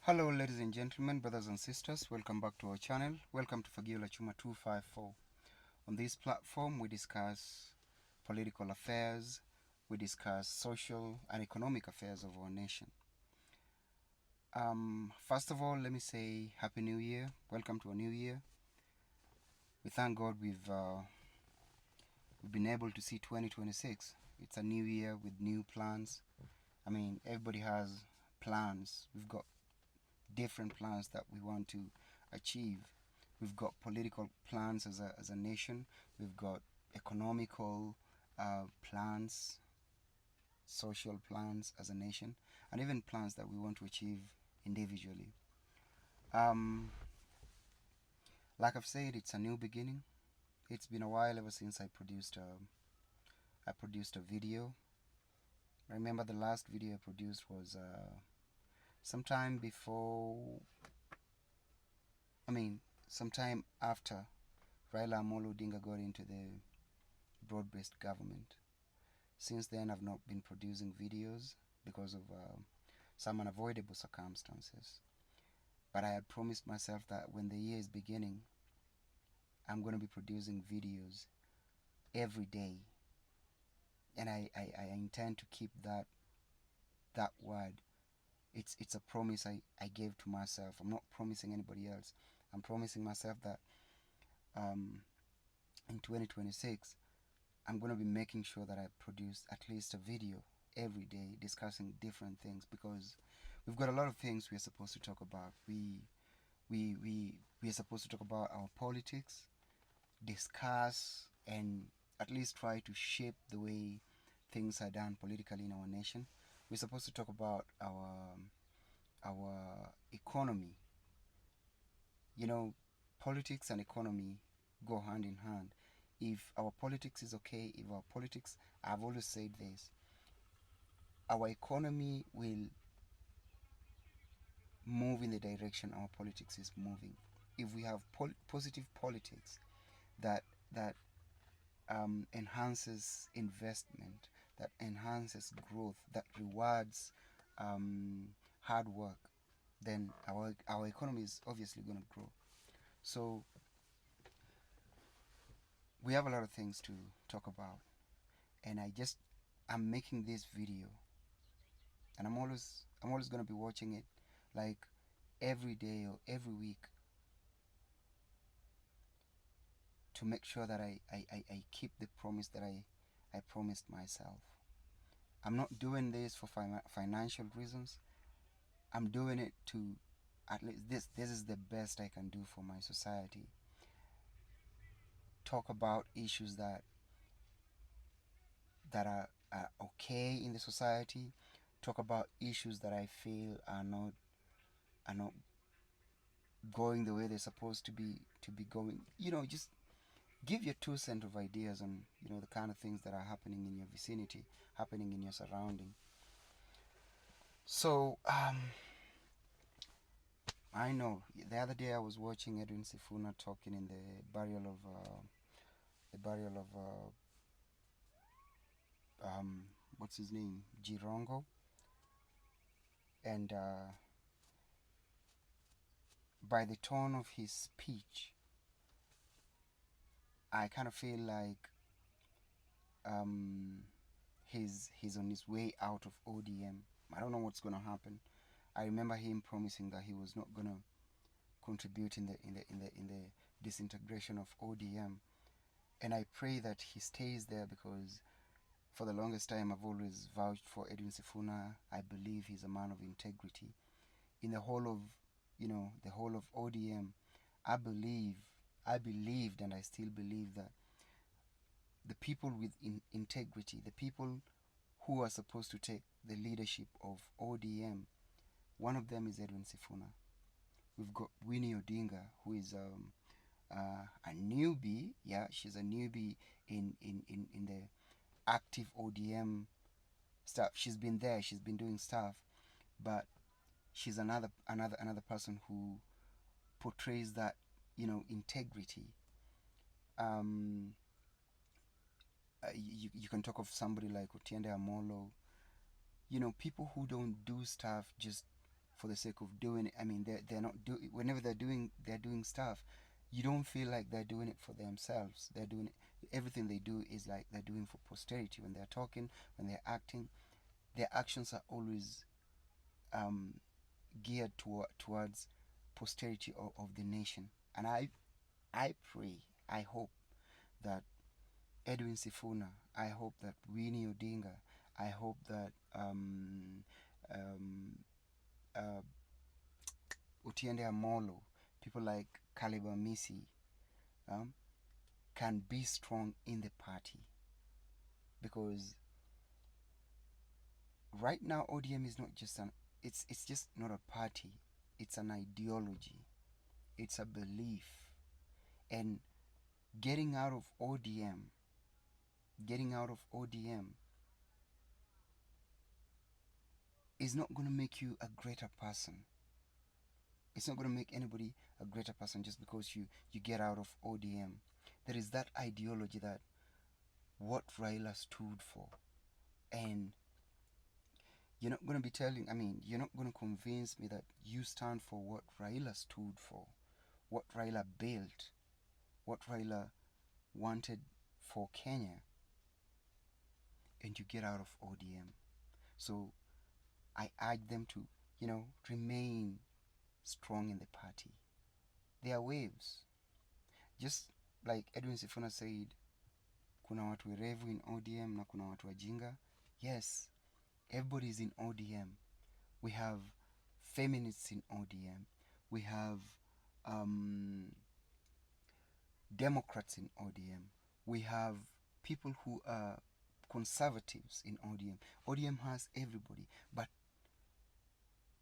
Hello ladies and gentlemen, brothers and sisters, welcome back to our channel. Welcome to Fagiola Chuma 254. On this platform we discuss political affairs, we discuss social and economic affairs of our nation. First of all, let me say Happy New Year. Welcome to a new year. We thank God we've been able to see 2026. It's a new year with new plans. I mean, everybody has plans. We've got different plans that we want to achieve. We've got political plans as a nation. We've got economical plans, social plans as a nation, and even plans that we want to achieve individually. Um, like I've said, it's a new beginning. It's been a while ever since I produced a video. I remember the last video I produced was sometime before. I mean, sometime after Raila Amolo Odinga got into the broad-based government. Since then, I've not been producing videos because of some unavoidable circumstances. But I had promised myself that when the year is beginning, I'm going to be producing videos every day. And I intend to keep that word. It's a promise I gave to myself. I'm not promising anybody else. I'm promising myself that in 2026, I'm going to be making sure that I produce at least a video every day discussing different things, because we've got a lot of things we're supposed to talk about. We are supposed to talk about our politics, discuss and at least try to shape the way things are done politically in our nation. We're supposed to talk about our economy. You know, politics and economy go hand in hand. If our politics is okay, if our politics, I've always said this, our economy will move in the direction our politics is moving. If we have positive politics that enhances investment, that enhances growth, that rewards hard work, then our economy is obviously going to grow. So we have a lot of things to talk about, and I'm making this video, and I'm always going to be watching it like every day or every week to make sure that I keep the promise that I promised myself. I'm not doing this for financial reasons. I'm doing it to, at least this is the best I can do for my society. Talk about issues that are okay in the society. Talk about issues that I feel are not going the way they're supposed to be going. Just give your 2 cents of ideas on the kind of things that are happening in your vicinity, happening in your surrounding. So I know the other day I was watching Edwin Sifuna talking in the burial of what's his name, Jirongo, and by the tone of his speech, I kind of feel like he's on his way out of ODM. I don't know what's gonna happen. I remember him promising that he was not gonna contribute in the disintegration of ODM, and I pray that he stays there, because for the longest time I've always vouched for Edwin Sifuna. I believe he's a man of integrity. In the whole of ODM, I believed and I still believe that the people with integrity, the people who are supposed to take the leadership of ODM, one of them is Edwin Sifuna. We've got Winnie Odinga, who is a newbie. Yeah, she's a newbie in the active ODM stuff. She's been there, she's been doing stuff, but she's another person who portrays that integrity. You can talk of somebody like Otiende Amolo. People who don't do stuff just for the sake of doing it. I mean, they're not do whenever they're doing stuff, you don't feel like they're doing it for themselves. They're doing it. Everything they do is like they're doing for posterity. When they're talking, when they're acting, their actions are always um, geared towards posterity of the nation. And I pray, I hope that Edwin Sifuna, I hope that Winnie Odinga, I hope that um, uh, Otiende Amolo, people like Kaliba Misi, um, can be strong in the party, because right now ODM is not just it's just not a party, it's an ideology, it's a belief. And getting out of ODM, getting out of ODM is not going to make you a greater person. It's not going to make anybody a greater person just because you get out of ODM. There is that ideology, that what Raila stood for. And you're not going to be telling, I mean, you're not going to convince me that you stand for what Raila stood for, what Raila built, what Raila wanted for Kenya, and you get out of ODM. So I urge them to, remain strong in the party. There are waves. Just like Edwin Sifuna said, kuna watu werevu in ODM na kuna watu wajinga. Yes, everybody is in ODM. We have feminists in ODM. We have Democrats in ODM. We have people who are conservatives in ODM. ODM has everybody. But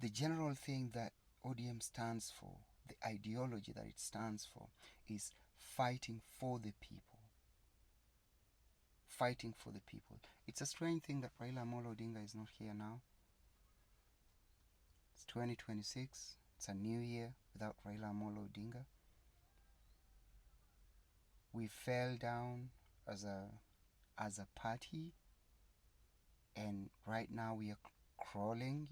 the general thing that ODM stands for, the ideology that it stands for, is fighting for the people. Fighting for the people. It's a strange thing that Raila Amolo Odinga is not here now. It's 2026. It's a new year without Raila Amolo Odinga. We fell down as a party, and right now we are crawling,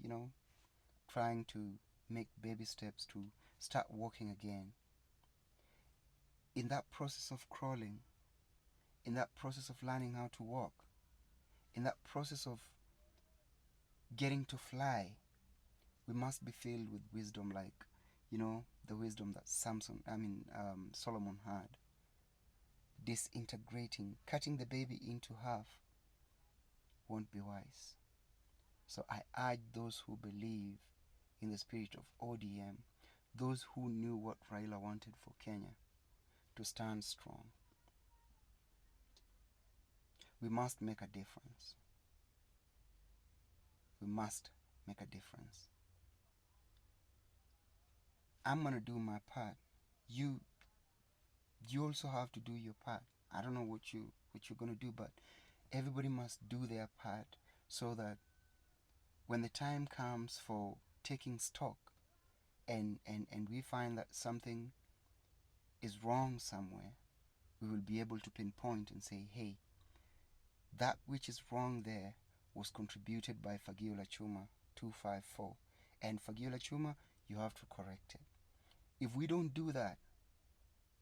trying to make baby steps to start walking again. In that process of crawling, in that process of learning how to walk, in that process of getting to fly, we must be filled with wisdom, like, the wisdom that Solomon had. Disintegrating, cutting the baby into half won't be wise. So I urge those who believe in the spirit of ODM, those who knew what Raila wanted for Kenya, to stand strong. We must make a difference. We must make a difference. I'm gonna do my part. You also have to do your part. I don't know what you're gonna do, but everybody must do their part, so that when the time comes for taking stock, and we find that something is wrong somewhere, we will be able to pinpoint and say, hey, that which is wrong there was contributed by Fagiola Chuma 254, and Fagiola Chuma, you have to correct it. If we don't do that,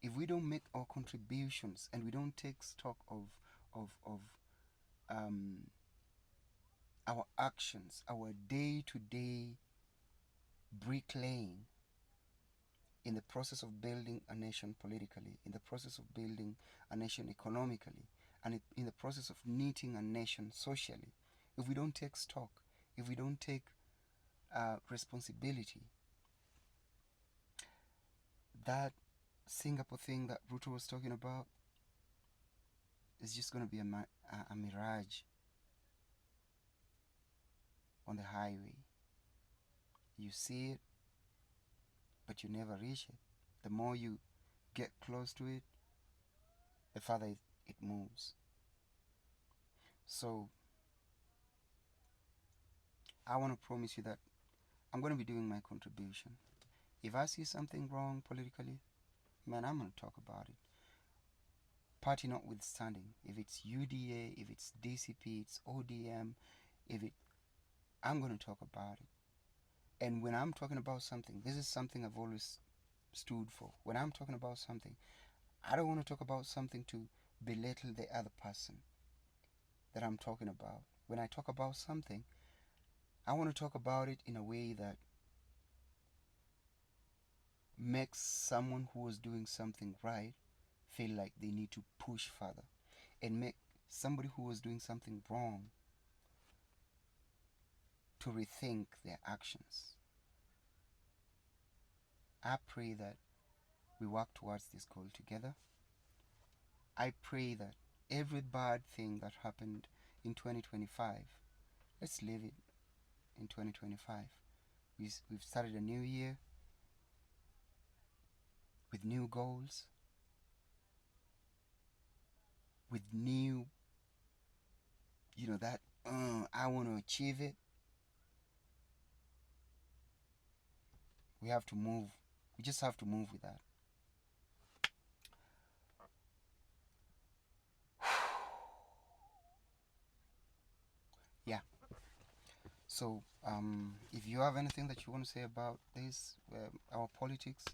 if we don't make our contributions, and we don't take stock of our actions, our day-to-day bricklaying, in the process of building a nation politically, in the process of building a nation economically, and in the process of knitting a nation socially, if we don't take stock, if we don't take responsibility, that Singapore thing that Ruto was talking about is just going to be a mirage on the highway. You see it, but you never reach it. The more you get close to it, the farther it moves. So I want to promise you that I'm going to be doing my contribution. If I see something wrong politically, man, I'm going to talk about it. Party notwithstanding, if it's UDA, if it's DCP, it's ODM, I'm going to talk about it. And when I'm talking about something, this is something I've always stood for. When I'm talking about something, I don't want to talk about something to belittle the other person that I'm talking about. When I talk about something, I want to talk about it in a way that makes someone who is doing something right feel like they need to push further, and make somebody who was doing something wrong to rethink their actions. I pray that we work towards this goal together. I pray that every bad thing that happened in 2025, let's leave it in 2025. We've started a new year with new goals, with new, that I want to achieve it. We have to move. We just have to move with that. Yeah. So, if you have anything that you want to say about this, our politics,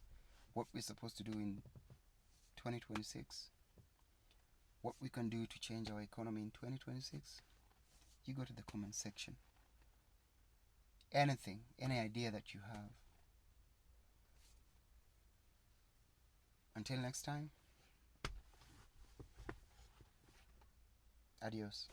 what we're supposed to do in 2026, what we can do to change our economy in 2026, you go to the comment section. Anything, any idea that you have. Until next time, adios.